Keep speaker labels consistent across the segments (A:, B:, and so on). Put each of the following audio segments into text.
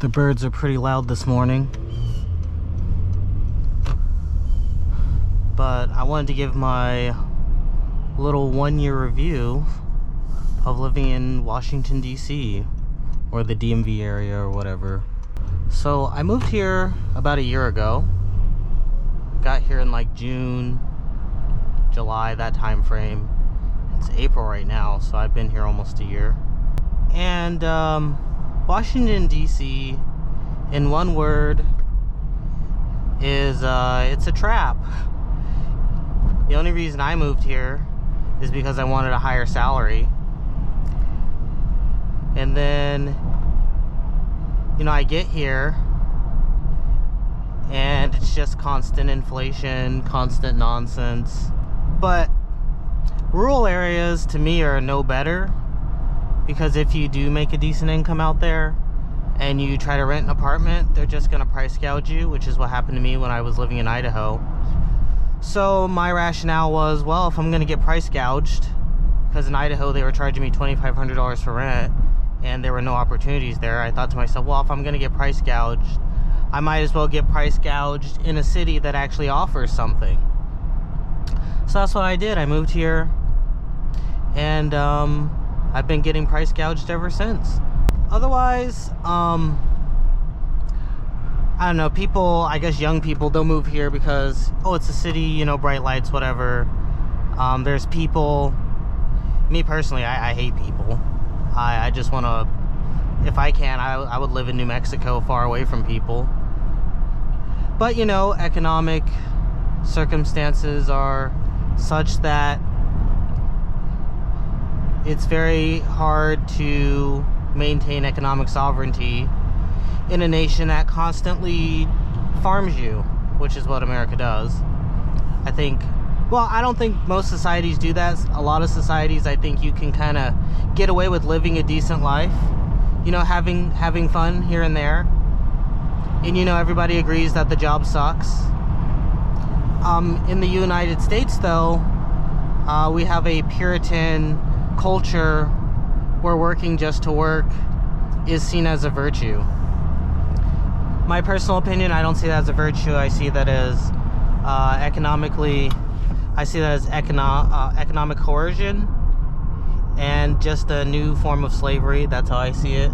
A: The birds are pretty loud this morning. But I wanted to give my little 1-year review of living in Washington D.C. or the DMV area or whatever. So I moved here about a year ago. Got here in like June, July, that time frame. It's April right now, so I've been here almost a year. And Washington D.C., in one word, is it's a trap. The only reason I moved here is because I wanted a higher salary. And then, you know, I get here and it's just constant inflation, constant nonsense. But rural areas to me are no better, because if you do make a decent income out there and you try to rent an apartment, they're just gonna price gouge you, which is what happened to me when I was living in Idaho. So my rationale was, well, if I'm gonna get price gouged, because in Idaho they were charging me $2,500 for rent and there were no opportunities there, I thought to myself, well, if I'm gonna get price gouged, I might as well get price gouged in a city that actually offers something. So that's what I did. I moved here and I've been getting price gouged ever since. Otherwise, I don't know, people, I guess young people, they'll move here because, oh, it's a city, you know, bright lights, whatever. There's people. Me personally, I hate people. I just want to, if I can, I would live in New Mexico, far away from people. But, you know, economic circumstances are such that it's very hard to maintain economic sovereignty in a nation that constantly farms you, which is what America does. I think, well, I don't think most societies do that. A lot of societies, I think you can kind of get away with living a decent life, you know, having fun here and there. And, you know, everybody agrees that the job sucks. In the United States, though, we have a Puritan culture where working just to work is seen as a virtue. My personal opinion, I don't see that as a virtue. I see that as economically, I see that as economic coercion and just a new form of slavery. That's how I see it.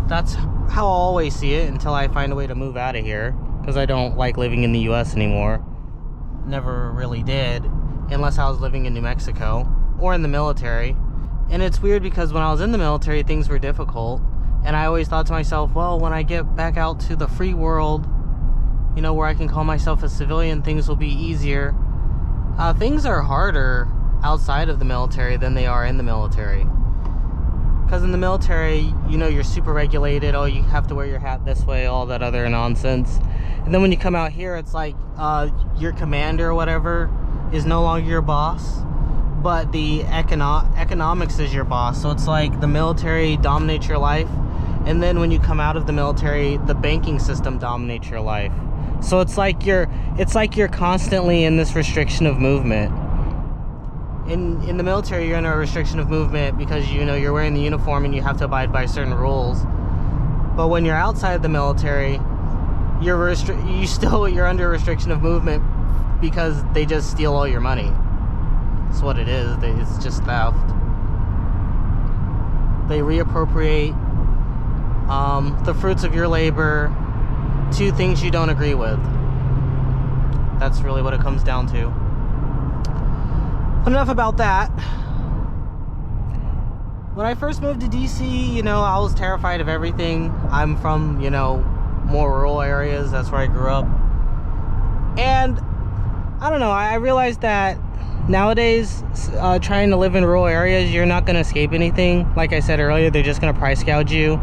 A: That's how I'll always see it until I find a way to move out of here, because I don't like living in the US anymore. Never really did, unless I was living in New Mexico or in the military. And it's weird because when I was in the military, things were difficult. And I always thought to myself, well, when I get back out to the free world, you know, where I can call myself a civilian, things will be easier. Things are harder outside of the military than they are in the military. Because in the military, you know, you're super regulated. Oh, you have to wear your hat this way, all that other nonsense. And then when you come out here, it's like your commander or whatever is no longer your boss, but the economics is your boss. So it's like the military dominates your life, and then when you come out of the military, the banking system dominates your life. So it's like you're constantly in this restriction of movement. In the military, you're in a restriction of movement because, you know, you're wearing the uniform and you have to abide by certain rules. But when you're outside the military, you're under restriction of movement because they just steal all your money. That's what it is. It's just theft. They reappropriate the fruits of your labor to things you don't agree with. That's really what it comes down to. Enough about that. When I first moved to DC, you know, I was terrified of everything. I'm from, you know, more rural areas. That's where I grew up. And I don't know, I realized that nowadays, trying to live in rural areas, you're not going to escape anything. Like I said earlier, they're just going to price gouge you.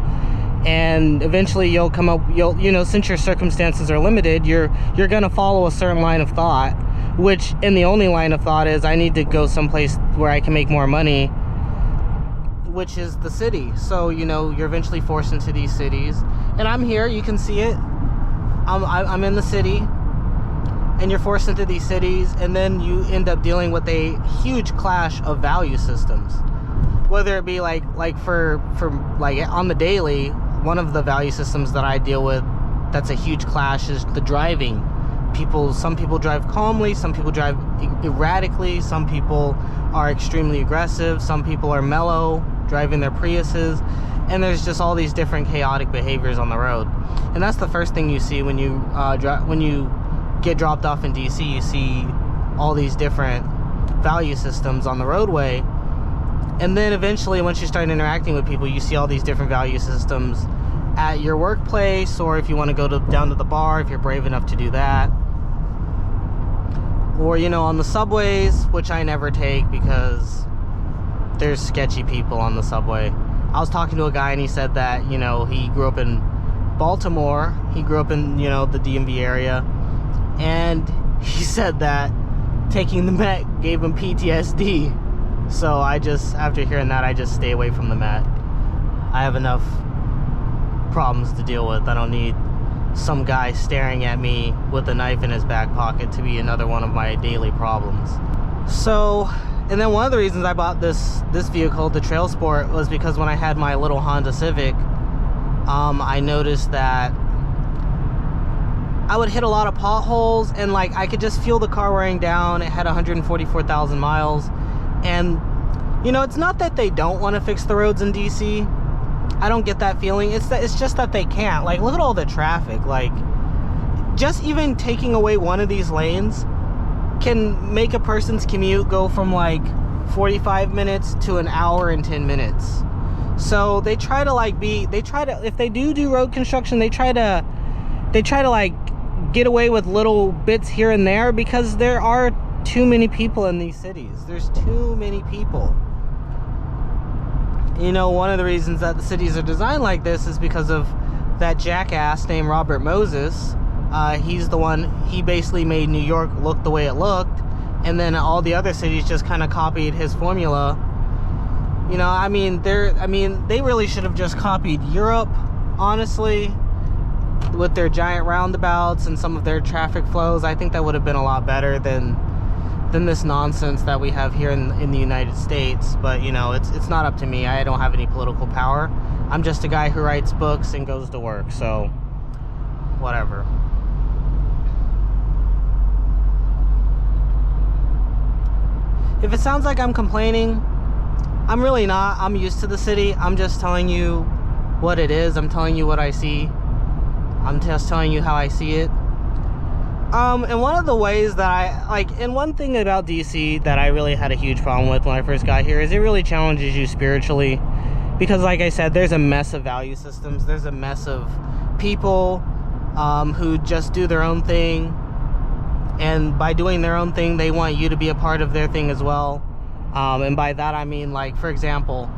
A: And eventually you'll come up, you know, since your circumstances are limited, you're going to follow a certain line of thought, which, and the only line of thought is, I need to go someplace where I can make more money, which is the city. So, you know, you're eventually forced into these cities. And I'm here, you can see it. I'm in the city. And you're forced into these cities, and then you end up dealing with a huge clash of value systems. Whether it be like for on the daily, one of the value systems that I deal with that's a huge clash is the driving. Some people drive calmly, some people drive erratically, some people are extremely aggressive, some people are mellow driving their Priuses, and there's just all these different chaotic behaviors on the road. And that's the first thing you see when you get dropped off in DC. You see all these different value systems on the roadway, and then eventually once you start interacting with people, you see all these different value systems at your workplace, or if you want to go down to the bar, if you're brave enough to do that, or on the subways, which I never take because there's sketchy people on the subway. I was talking to a guy and he said that he grew up in Baltimore, he grew up in the DMV area, and he said that taking the Met gave him PTSD. So after hearing that, I just stay away from the Met. I have enough problems to deal with. I don't need some guy staring at me with a knife in his back pocket to be another one of my daily problems. So, and then one of the reasons I bought this vehicle, the Trail Sport, was because when I had my little Honda Civic, I noticed that I would hit a lot of potholes, and I could just feel the car wearing down. It had 144,000 miles, and it's not that they don't want to fix the roads in DC. I don't get that feeling. It's just that they can't. Look at all the traffic. Just even taking away one of these lanes can make a person's commute go from 45 minutes to an hour and 10 minutes. So they try to if they do road construction, they try to get away with little bits here and there, because there are too many people in these cities. There's too many people. One of the reasons that the cities are designed like this is because of that jackass named Robert Moses. He's the one, he basically made New York look the way it looked, and then all the other cities just kind of copied his formula. They really should have just copied Europe, honestly, with their giant roundabouts and some of their traffic flows. I think that would have been a lot better than this nonsense that we have here in the United States. But it's not up to me. I don't have any political power. I'm just a guy who writes books and goes to work, so whatever. If it sounds like I'm complaining, I'm really not. I'm used to the city. I'm just telling you what it is. I'm telling you what I see. I'm just telling you how I see it. And one of the ways that and one thing about DC that I really had a huge problem with when I first got here is it really challenges you spiritually, because like I said, there's a mess of value systems. There's a mess of people who just do their own thing, and by doing their own thing, they want you to be a part of their thing as well. And by that I mean, for example,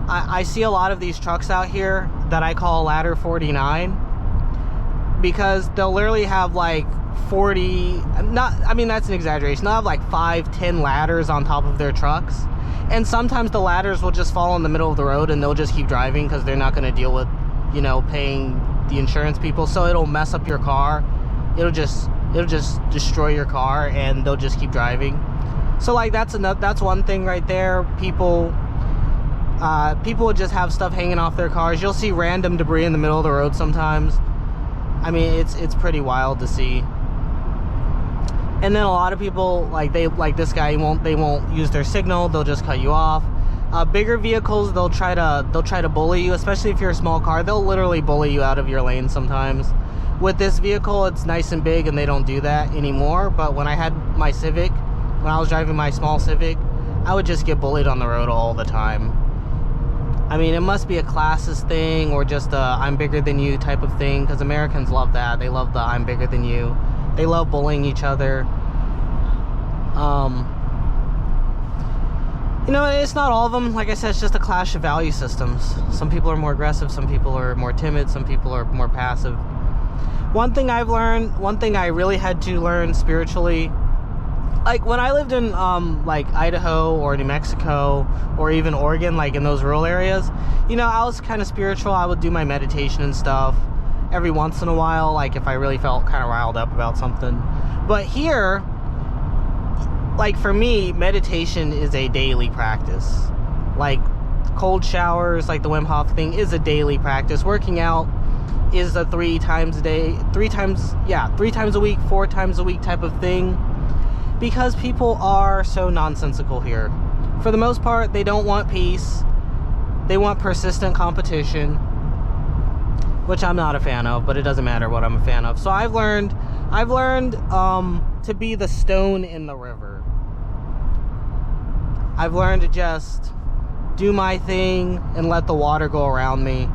A: I see a lot of these trucks out here that I call Ladder 49, because they'll literally have 40, that's an exaggeration, they'll have 5-10 ladders on top of their trucks, and sometimes the ladders will just fall in the middle of the road and they'll just keep driving because they're not going to deal with paying the insurance people. So it'll mess up your car, it'll just destroy your car, and they'll just keep driving. So that's one thing right there. People would just have stuff hanging off their cars. You'll see random debris in the middle of the road sometimes. It's pretty wild to see. And then a lot of people, this guy, they won't use their signal. They'll just cut you off. Bigger vehicles, they'll try to bully you, especially if you're a small car. They'll literally bully you out of your lane sometimes. With this vehicle, it's nice and big, and they don't do that anymore. But when I had my Civic, when I was driving my small Civic, I would just get bullied on the road all the time. It must be a classist thing, or just a I'm bigger than you type of thing, because Americans love that. They love the I'm bigger than you. They love bullying each other. It's not all of them. Like I said, it's just a clash of value systems. Some people are more aggressive, some people are more timid, some people are more passive. One thing I've learned, one thing I really had to learn spiritually, when I lived in Idaho or New Mexico or even Oregon, in those rural areas, I was kind of spiritual. I would do my meditation and stuff every once in a while, if I really felt kind of riled up about something. But here, for me, meditation is a daily practice. Cold showers, like the Wim Hof thing, is a daily practice. Working out is a 3 times a week, 4 times a week type of thing, because people are so nonsensical here. For the most part, they don't want peace. They want persistent competition, which I'm not a fan of, but it doesn't matter what I'm a fan of. So I've learned to be the stone in the river. I've learned to just do my thing and let the water go around me.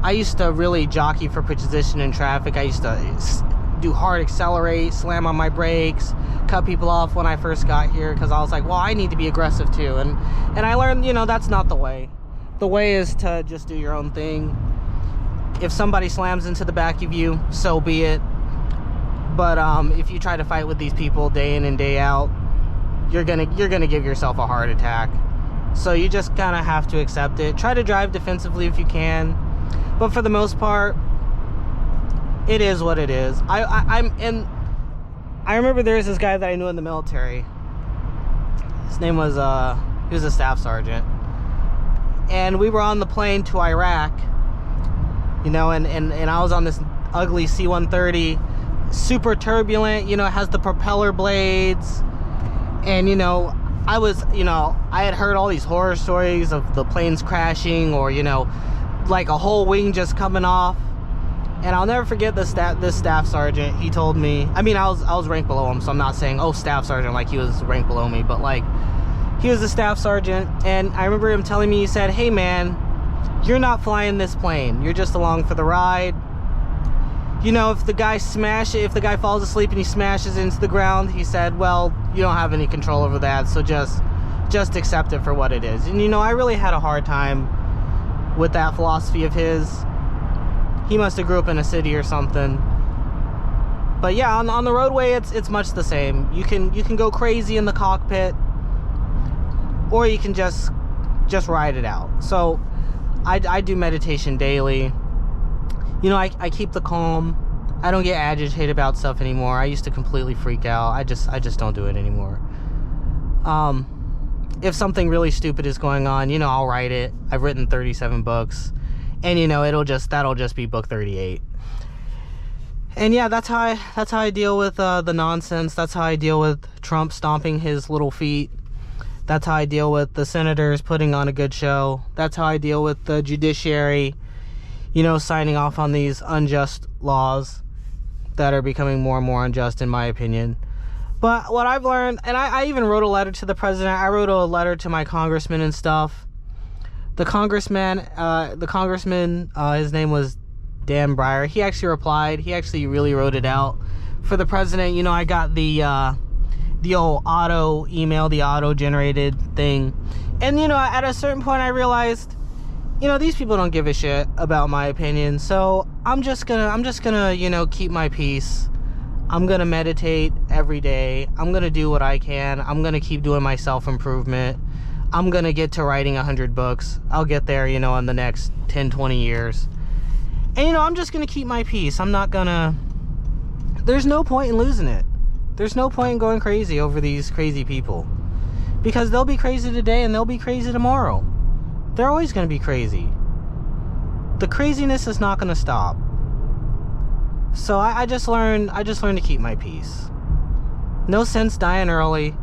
A: I used to really jockey for position in traffic. I used to do hard accelerate, slam on my brakes, cut people off when I first got here, because I was like, well, I need to be aggressive too. And I learned, that's not the way. The way is to just do your own thing. If somebody slams into the back of you, so be it. But if you try to fight with these people day in and day out, you're gonna give yourself a heart attack. So you just kind of have to accept it. Try to drive defensively if you can, but for the most part, it is what it is. I remember there was this guy that I knew in the military. His name was he was a staff sergeant, and we were on the plane to Iraq. And I was on this ugly C-130, super turbulent. It has the propeller blades, and I had heard all these horror stories of the planes crashing, or like a whole wing just coming off. And I'll never forget this staff sergeant. He told me, I was ranked below him, so I'm not saying, oh, staff sergeant, like he was ranked below me, but like he was a staff sergeant. And I remember him telling me, he said, hey man, you're not flying this plane, you're just along for the ride. If the guy falls asleep and he smashes into the ground, he said, well, you don't have any control over that, so just accept it for what it is. And I really had a hard time with that philosophy of his. He must have grew up in a city or something. But yeah, on the roadway, it's much the same. You can go crazy in the cockpit, or you can just ride it out. So I do meditation daily. I keep the calm. I don't get agitated about stuff anymore. I used to completely freak out. I just don't do it anymore. If something really stupid is going on, I'll write it. I've written 37 books, and that'll just be book 38. And yeah, that's how I deal with the nonsense. That's how I deal with Trump stomping his little feet. That's how I deal with the senators putting on a good show. That's how I deal with the judiciary, signing off on these unjust laws that are becoming more and more unjust, in my opinion. But what I've learned, and I even wrote a letter to the president. I wrote a letter to my congressman and stuff. The congressman, his name was Dan Breyer. He actually replied. He actually really wrote it out for the president. I got the old auto email, the auto-generated thing. And, at a certain point I realized, these people don't give a shit about my opinion. So I'm just gonna, keep my peace. I'm gonna meditate every day. I'm gonna do what I can. I'm gonna keep doing my self-improvement. I'm gonna get to writing 100 books. I'll get there, in the next 10, 20 years. And, I'm just gonna keep my peace. I'm not gonna... There's no point in losing it. There's no point in going crazy over these crazy people. Because they'll be crazy today and they'll be crazy tomorrow. They're always gonna be crazy. The craziness is not gonna stop. So I just learned to keep my peace. No sense dying early.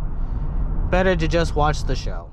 A: Better to just watch the show.